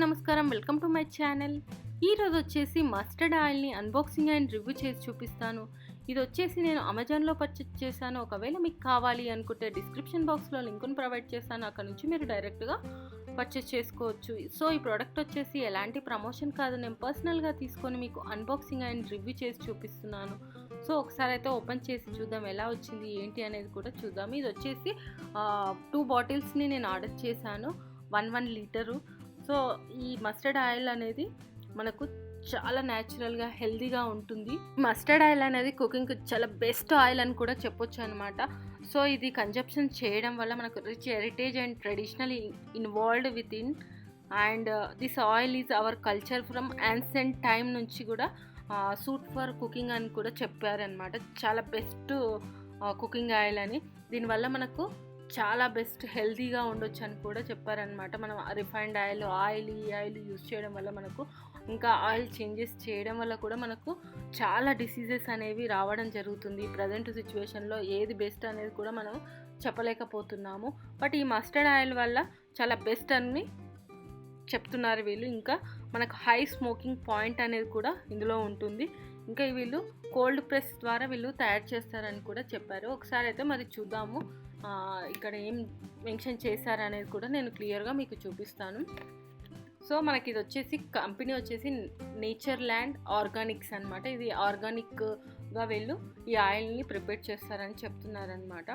నమస్కారం, welcome to my channel. ఈరోజు వచ్చేసి మస్టర్డ్ ఆయిల్ని అన్బాక్సింగ్ అండ్ రివ్యూ చేసి చూపిస్తాను. ఇది వచ్చేసి నేను అమెజాన్లో పర్చేస్ చేశాను. ఒకవేళ మీకు కావాలి అనుకుంటే డిస్క్రిప్షన్ బాక్స్లో లింక్ను ప్రొవైడ్ చేస్తాను, అక్కడ నుంచి మీరు డైరెక్ట్గా పర్చేస్ చేసుకోవచ్చు. సో ఈ ప్రోడక్ట్ వచ్చేసి ఎలాంటి ప్రమోషన్ కాదు, నేను పర్సనల్గా తీసుకొని మీకు అన్బాక్సింగ్ అండ్ రివ్యూ చేసి చూపిస్తున్నాను. సో ఒకసారి అయితే ఓపెన్ చేసి చూద్దాం ఎలా వచ్చింది ఏంటి అనేది కూడా చూద్దాం. ఇది వచ్చేసి 2 బాటిల్స్ని నేను ఆర్డర్ చేశాను, 1 లీటరు. సో ఈ మస్టర్డ్ ఆయిల్ అనేది మనకు చాలా న్యాచురల్గా హెల్తీగా ఉంటుంది. మస్టర్డ్ ఆయిల్ అనేది కుకింగ్కి చాలా బెస్ట్ ఆయిల్ అని కూడా చెప్పొచ్చు అనమాట. సో ఇది కన్జంప్షన్ చేయడం వల్ల మనకు rich heritage and traditional involved with in and this oil is our culture from ancient time నుంచి కూడా సూట్ ఫర్ కుకింగ్ అని కూడా చెప్పారనమాట. చాలా బెస్ట్ కుకింగ్ ఆయిల్ అని, దీనివల్ల మనకు చాలా బెస్ట్ హెల్తీగా ఉండొచ్చు అని కూడా చెప్పారనమాట. మనం రిఫైన్డ్ ఆయిల్ యూజ్ చేయడం వల్ల మనకు ఇంకా ఆయిల్ చేంజెస్ చేయడం వల్ల కూడా మనకు చాలా డిసీజెస్ అనేవి రావడం జరుగుతుంది. ప్రజెంట్ సిచ్యువేషన్లో ఏది బెస్ట్ అనేది కూడా మనం చెప్పలేకపోతున్నాము. బట్ ఈ మస్టర్డ్ ఆయిల్ వల్ల చాలా బెస్ట్ అని చెప్తున్నారు వీళ్ళు. ఇంకా మనకు హై స్మోకింగ్ పాయింట్ అనేది కూడా ఇందులో ఉంటుంది. ఇంకా వీళ్ళు కోల్డ్ ప్రెస్ ద్వారా వీళ్ళు తయారు చేస్తారని కూడా చెప్పారు. ఒకసారి అయితే మరి చూద్దాము ఇక్కడ ఏం మెన్షన్ చేశారనేది కూడా నేను క్లియర్గా మీకు చూపిస్తాను. సో మనకి ఇది వచ్చేసి కంపెనీ వచ్చేసి నేచర్ల్యాండ్ ఆర్గానిక్స్ అనమాట. ఇది ఆర్గానిక్గా వీళ్ళు ఈ ఆయిల్ని ప్రిపేర్ చేస్తారని చెప్తున్నారనమాట.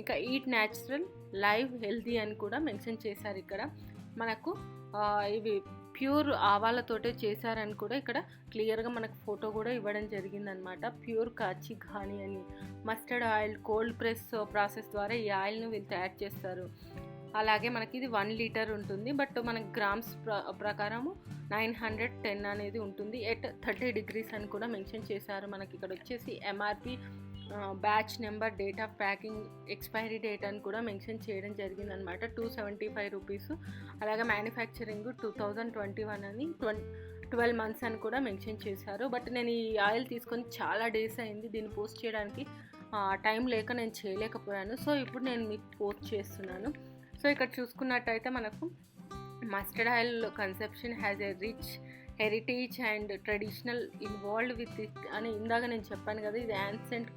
ఇంకా ఈట్ న్యాచురల్ లైవ్ హెల్తీ అని కూడా మెన్షన్ చేశారు. ఇక్కడ మనకు ఇవి ప్యూర్ ఆవాలతోటే చేశారని కూడా ఇక్కడ క్లియర్గా మనకు ఫోటో కూడా ఇవ్వడం జరిగిందనమాట. ప్యూర్ కాచి ఘాని అని mustard oil cold press process ద్వారా ఈ ఆయిల్ని వీళ్ళు తయారు చేస్తారు. అలాగే మనకి ఇది 1 లీటర్ ఉంటుంది, బట్ మనకి గ్రామ్స్ ప్రకారము 910 అనేది ఉంటుంది. ఎట్ 30 degrees అని కూడా మెన్షన్ చేశారు. మనకి ఇక్కడ వచ్చేసి MRP, batch number, date of packing, expiry date అని కూడా మెన్షన్ చేయడం జరిగిందనమాట. 275 రూపీస్. అలాగే మ్యానుఫ్యాక్చరింగ్ 2021 అని 12 months అని కూడా మెన్షన్ చేశారు. బట్ నేను ఈ ఆయిల్ తీసుకొని చాలా డేస్ అయింది, దీన్ని పోస్ట్ చేయడానికి టైం లేక నేను చేయలేకపోయాను. సో ఇప్పుడు నేను మీకు పోస్ట్ చేస్తున్నాను. సో ఇక్కడ చూసుకున్నట్టయితే మనకు mustard oil conception has a rich heritage and traditional involved with it అని ఇందాక నేను చెప్పాను కదా. ఇది యాన్సెంట్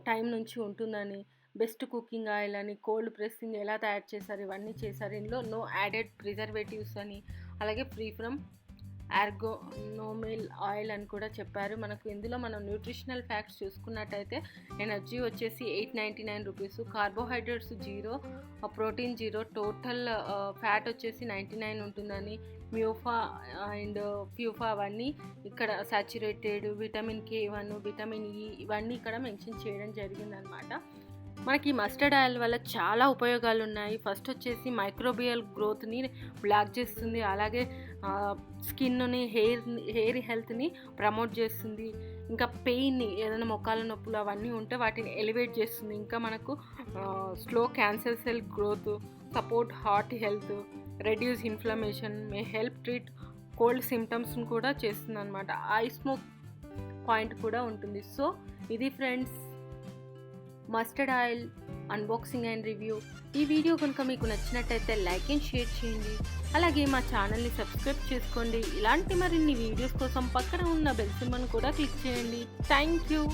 టైం నుంచి ఉంటుందని, బెస్ట్ కుకింగ్ ఆయిల్ అని, కోల్డ్ ప్రెస్సింగ్ ఎలా తయారు చేశారు ఇవన్నీ చేశారు. ఇందులో నో యాడెడ్ ప్రిజర్వేటివ్స్ అని, అలాగే ఫ్రీ ఫ్రమ్ ఆర్గానోమిల్ ఆయిల్ అని కూడా చెప్పారు. మనకు ఇందులో మనం న్యూట్రిషనల్ ఫ్యాక్ట్స్ చూసుకున్నట్టయితే ఎనర్జీ వచ్చేసి 899 rupees, carbohydrates 0, protein 0, total fat వచ్చేసి 99 ఉంటుందని, మ్యూఫా అండ్ ప్యూఫా అవన్నీ ఇక్కడ saturated, vitamin K1, vitamin E ఇవన్నీ ఇక్కడ మెన్షన్ చేయడం జరిగిందనమాట. మనకి మస్టర్డ్ ఆయిల్ వల్ల చాలా ఉపయోగాలు ఉన్నాయి. ఫస్ట్ వచ్చేసి మైక్రోబియల్ గ్రోత్ని బ్లాక్ చేస్తుంది, అలాగే స్కిన్ని, హెయిర్ హెల్త్ని ప్రమోట్ చేస్తుంది. ఇంకా పెయిన్ని, ఏదైనా మొక్కల నొప్పులు అవన్నీ ఉంటే వాటిని ఎలివేట్ చేస్తుంది. ఇంకా మనకు slow cancer cell growth, support heart health, reduce inflammation, may help treat cold సిమ్టమ్స్ని కూడా చేస్తుంది అనమాట. ఐ స్మోక్ పాయింట్ కూడా ఉంటుంది. సో ఇది friends mustard oil unboxing and review. ఈ వీడియో కనుక మీకు నచ్చినట్టయితే లైక్ అండ్ షేర్ చేయండి. అలాగే మా ఛానల్ని సబ్స్క్రైబ్ చేసుకోండి. ఇలాంటి మరిన్ని వీడియోస్ కోసం పక్కన ఉన్న బెల్ సింబల్ని కూడా క్లిక్ చేయండి. Thank you.